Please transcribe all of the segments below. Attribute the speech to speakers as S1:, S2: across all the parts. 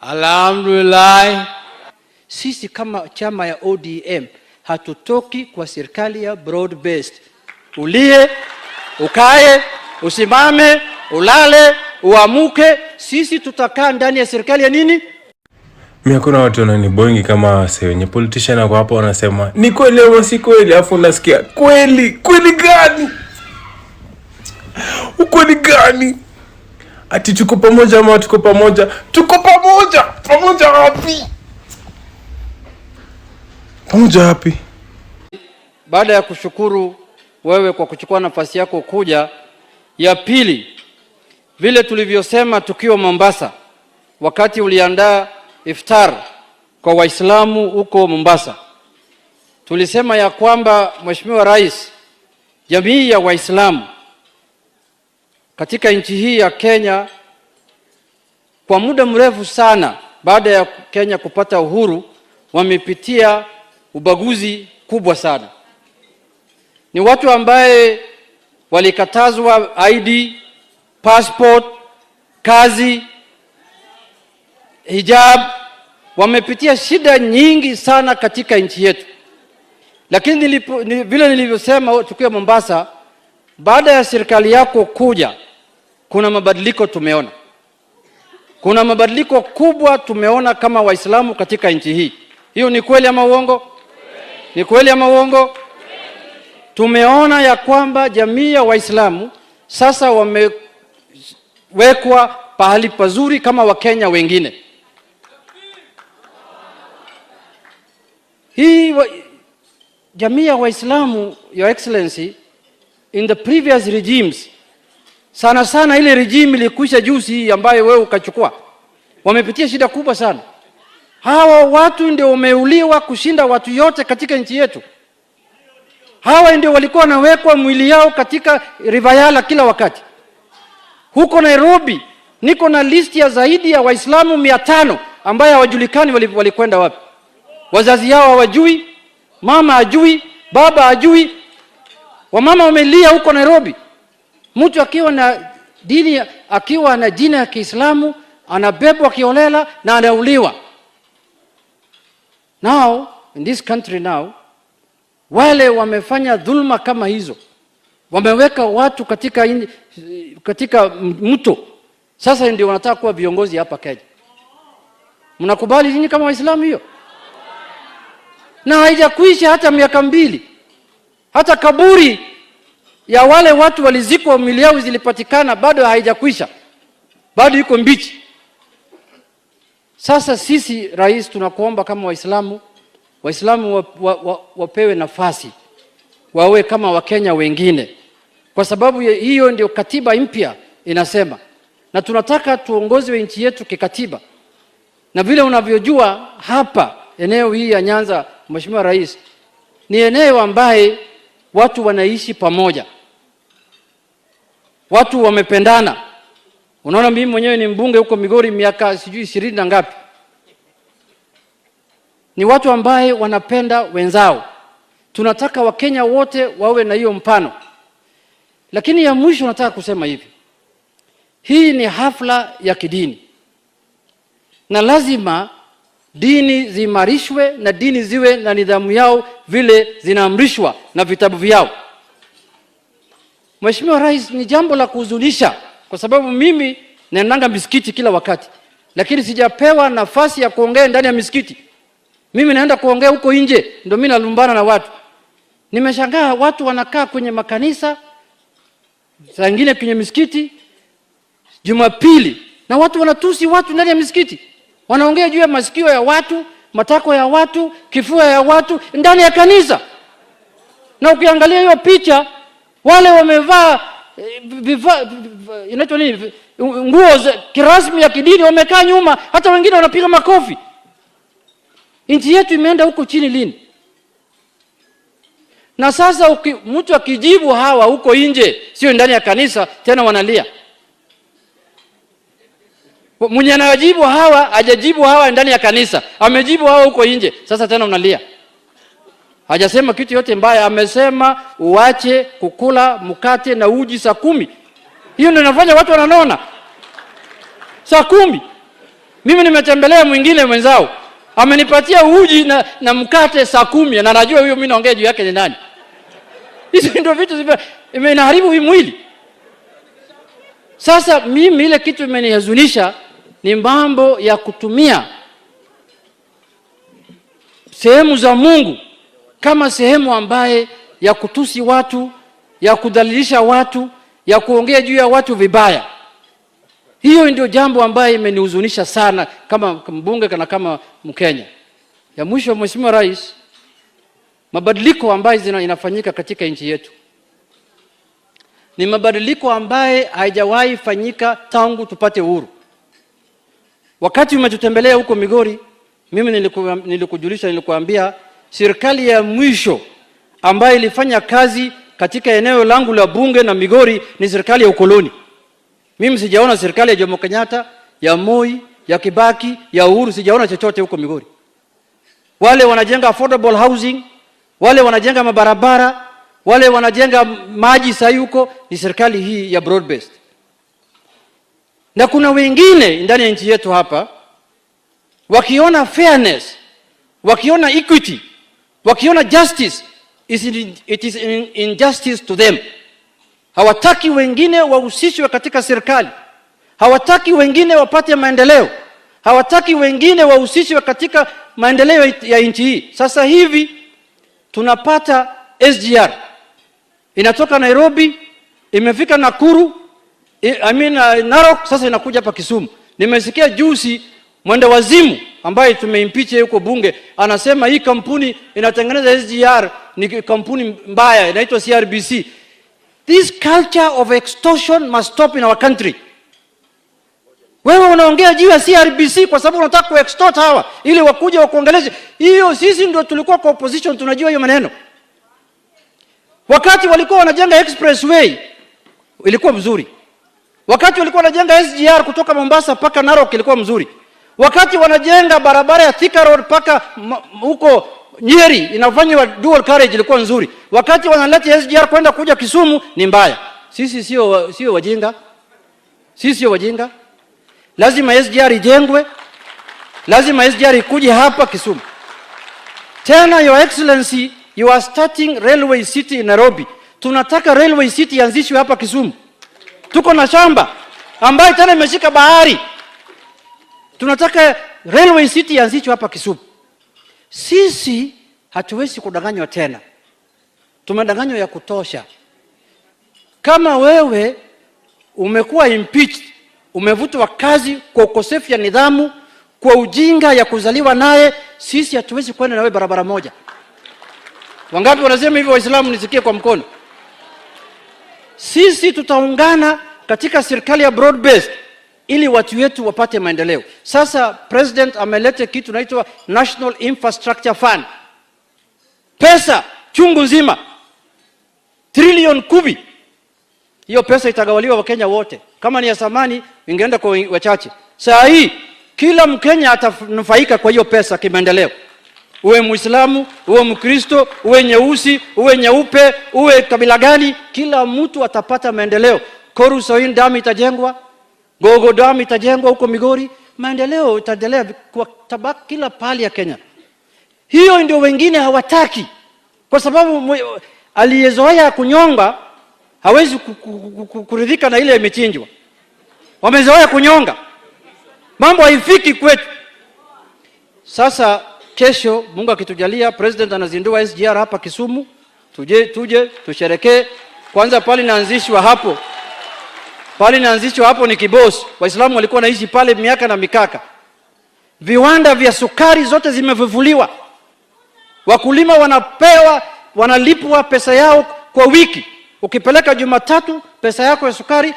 S1: Alhamdulillah. Sisi kama chama ya ODM hatutoki kwa serikali ya broad based. Ulie, ukae, usimame, ulale, uamuke, sisi tutakaa ndani ya serikali ya nini?
S2: Mimi kuna watu wananiboingi kama wase wenye politician wako hapo wanasema ni kweli au si kweli, afu unasikia kweli gani? Ukweli gani? Ati tuko pamoja ama tuko pamoja? Tuko pamoja. Pamoja wapi? Pamoja wapi?
S1: Baada ya kushukuru wewe kwa kuchukua nafasi yako kuja, ya pili, vile tulivyosema tukiwa Mombasa wakati uliandaa iftar kwa Waislamu huko Mombasa, tulisema ya kwamba Mheshimiwa Rais, jamii ya Waislamu katika nchi hii ya Kenya kwa muda mrefu sana baada ya Kenya kupata uhuru wamepitia ubaguzi kubwa sana. Ni watu ambaye walikatazwa ID, passport, kazi, hijab, wamepitia shida nyingi sana katika nchi yetu. Lakini vile nilivyosema tukiwa Mombasa, baada ya serikali yako kuja kuna mabadiliko tumeona. Kuna mabadiliko kubwa tumeona kama Waislamu katika nchi hii. Hiyo ni kweli ama uongo? Ni kweli ama uongo? Tumeona ya kwamba jamii ya Waislamu sasa wamewekwa pahali pazuri kama Wakenya wengine. Hii jamii ya Waislamu, Your Excellency, in the previous regimes, sana ile regime ilikwisha juzi ambayo wewe ukachukua, wamepitia shida kubwa sana. Hawa watu ndio wameuliwa kushinda watu yote katika nchi yetu. Hawa ndio walikuwa wanawekwa mwili yao katika River Yala kila wakati. Huko Nairobi niko na list ya zaidi ya Waislamu 500 ambaye hawajulikani walikwenda wapi. Wazazi yao hawajui, mama hajui, baba hajui. Wamama wamelia huko Nairobi. Mtu akiwa na dini ya Kiislamu anabebwa kiolela na anauliwa. Now in this country now, wale wamefanya dhulma kama hizo, wameweka watu katika mto. Sasa ndio wanataka kuwa viongozi hapa Kenya. Mnakubali nyinyi kama Waislamu hiyo? Na haijakuisha hata miaka 2. Hata kaburi ya wale watu walizikwa mwili yao zilipatikana bado haijakuisha. Bado iko mbichi. Sasa sisi Rais, tunakuomba kama Waislamu wapewe nafasi, wawe kama Wakenya wengine, kwa sababu hiyo ndio katiba mpya inasema, na tunataka tuongoze nchi yetu kikatiba. Na vile unavyojua hapa eneo hii ya Nyanza, Mheshimiwa Rais, ni eneo ambaye watu wanaishi pamoja, watu wamependana. Unaona, mimi mwenyewe ni mbunge huko Migori miaka 20 na ngapi. Ni watu ambaye wanapenda wenzao. Tunataka Wakenya wote wawe na hiyo mfano. Lakini ya mwisho nataka kusema hivi. Hii ni hafla ya kidini. Na lazima dini ziimarishwe na dini ziwe na nidhamu yao vile zinaamrishwa na vitabu vyao. Mheshimiwa Rais, ni jambo la kuhuzunisha kwa sababu mimi naendanga misikiti kila wakati, lakini sijapewa nafasi ya kuongea ndani ya misikiti. Mimi naenda kuongea huko nje, ndio mimi nalumbana na watu. Nimeshangaa watu wanakaa kwenye makanisa, saa nyingine kwenye misikiti Jumapili, na watu wanatusi watu ndani ya misikiti. Wanaongea juu ya masikio ya watu, matako ya watu, kifua ya watu ndani ya kanisa. Na ukiangalia hiyo picha, wale wamevaa inaitwa nini, nguo kirasmi ya kidini, wamekaa nyuma, hata wengine wanapiga makofi. Nchi yetu imeenda huko chini lini? Na sasa mtu akijibu hawa huko nje, sio ndani ya kanisa, tena wanalia. Mwenye anajibu hawa hajajibu hawa ndani ya kanisa, amejibu hawa huko nje, sasa tena unalia. Hajasema kitu yote mbaya, amesema uache kukula mkate na uji saa 10. Hiyo ndio inafanya watu wananona. Saa 10. Mimi nimetembelea mwingine mwenzao, amenipatia uji na mkate saa 10 na najua huyo mimi naongea juu yake ni nani. Hizo ndio vitu imeniharibu hii mwili. Sasa mimi ile kitu imenihuzunisha ni mambo ya kutumia sehemu za Mungu kama sehemu ambaye ya kutusi watu, ya kudhalilisha watu, ya kuongea juu ya watu vibaya. Hiyo ndio jambo ambaye imenihuzunisha sana kama mbunge na kama Mkenya. Ya mwisho, Mheshimiwa Rais, mabadiliko ambayo inafanyika katika nchi yetu ni mabadiliko ambaye haijawahi fanyika tangu tupate uhuru. Wakati umetutembelea huko Migori, mimi nilikuambia serikali ya mwisho ambayo ilifanya kazi katika eneo langu la bunge na Migori ni serikali ya ukoloni. Mimi sijaona serikali ya Jomo Kenyatta, ya Moi, ya Kibaki, ya Uhuru, sijaona chochote huko Migori. Wale wanajenga affordable housing, wale wanajenga mabarabara, wale wanajenga maji sahi huko, ni serikali hii ya broad based. Na kuna wengine ndani ya nchi yetu hapa wakiona fairness, wakiona equity, wakiona justice, it is injustice to them. Hawataki wengine wahusishwe katika serikali. Hawataki wengine wapate maendeleo. Hawataki wengine wahusishwe katika maendeleo ya nchi hii. Sasa hivi tunapata SGR. Inatoka Nairobi, imefika Nakuru, Narok, sasa inakuja hapa Kisumu. Nimesikia juzi mwenda wazimu ambaye tumeimpeach huko bunge anasema hii kampuni inatengeneza SGR ni kampuni mbaya, inaitwa CRBC. This culture of extortion must stop in our country. Wewe unaongea juu ya CRBC kwa sababu unataka kuextort hawa ili wakuje wakuongeleze. Hiyo sisi ndio tulikuwa kwa opposition, tunajua hiyo maneno. Wakati walikuwa wanajenga expressway ilikuwa mzuri. Wakati walikuwa wanajenga SGR kutoka Mombasa paka Narok ilikuwa mzuri. Wakati wanajenga barabara ya Thika Road paka huko Nyeri inafanywa dual carriage ilikuwa nzuri. Wakati wanaleta SGR kwenda kuja Kisumu ni mbaya. Sisi sio wajinga. Sisi sio wajinga. Lazima SGR ijengwe. Lazima SGR ikuje hapa Kisumu. Tena, Your Excellency, you are starting railway city in Nairobi. Tunataka railway city ianzishwe hapa Kisumu. Tuko na shamba ambayo tena imeshika bahari. Tunataka railway city ianzishwe hapa Kisumu. Sisi hatuwezi kudanganywa tena. Tumedanganywa ya kutosha. Kama wewe umekuwa impeached, umevutwa kazi kwa ukosefu ya nidhamu, kwa ujinga ya kuzaliwa naye, sisi hatuwezi kwenda na wewe barabara moja. Wangapi wanasema hivyo Waislamu? Nisikie kwa mkono. Sisi tutaungana katika serikali ya broad based ili watu wetu wapate maendeleo. Sasa president ameleta kitu inaitwa National Infrastructure Fund. Pesa chungu nzima, trilioni 10. Hiyo pesa itagawaliwa Wakenya wote. Kama ni ya samani ingeenda kwa wachache. Saa hii kila Mkenya atanufaika kwa hiyo pesa kimaendeleo. Uwe Muislamu, uwe Mkristo, uwe nyeusi, uwe nyeupe, uwe kabila gani, kila mtu atapata maendeleo. Koru Soin Dam itajengwa, Gogo Dam itajengwa huko Migori, maendeleo itaendelea kwa tabaka kila pali ya Kenya. Hiyo ndio wengine hawataki. Kwa sababu aliyezoea kunyonga hawezi kuridhika na ile imechinjwa. Wamezoea kunyonga. Mambo haifiki kwetu. Sasa kesho Mungu akitujalia president anazindua SGR hapa Kisumu. Tuje tusherekee. Kwanza pale inaanzishwa hapo. Pale inaanzishwa hapo ni Kibos. Waislamu walikuwa naishi pale miaka na mikaka. Viwanda vya sukari zote zimevuvuliwa. Wakulima wanalipwa pesa yao kwa wiki. Ukipeleka Jumatatu pesa yako ya sukari,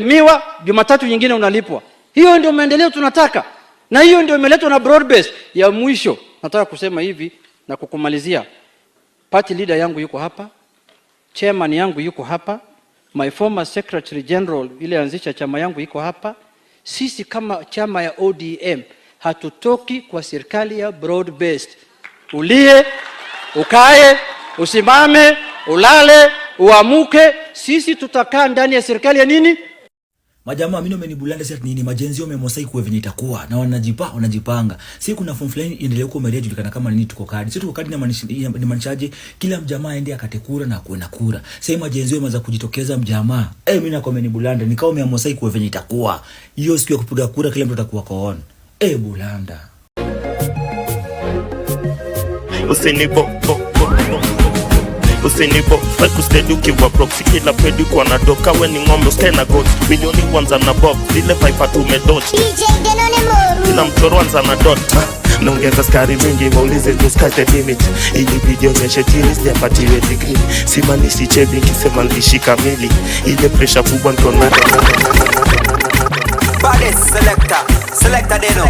S1: miwa, Jumatatu nyingine unalipwa. Hiyo ndio maendeleo tunataka. Na hiyo ndio imeletwa na broad base. Ya mwisho nataka kusema hivi na kukumalizia. Party leader yangu yuko hapa. Chairman yangu yuko hapa. My former secretary general ile anzisha chama yangu yuko hapa. Sisi kama chama ya ODM hatutoki kwa serikali ya broad based. Ulie, ukae, usimame, ulale, uamuke, sisi tutakaa ndani ya serikali ya nini?
S3: Majamaa mimi wamenibulanda sasa nini majenzi wamemosai kwa venye itakuwa na wanajipanga. Si kuna form fulani endelee huko Maria julikana kama nini tuko kadi. Si tuko kadi na maanishaje kila mjamaa aende akate kura na kuwe na kura. Sasa majenzi wameanza kujitokeza mjamaa. Mimi na kwa menibulanda nikao wamemosai kwa venye itakuwa. Hiyo siku ya kupiga kura kila mtu atakuwa koon. Bulanda.
S4: Usinipo Fake ustedi ukiwa proxy kila pedi kwa na doka we ni ngombe stena goat milioni kwanza na bob lile pipe tumedot kila mchoro wanza na dot naongeza skari mingi waulize to sky the limit ili video nyeshe tiris ya patiwe degree simanishi chebi kisema nilishika mili ile pressure kubwa ndo na
S5: Selector Deno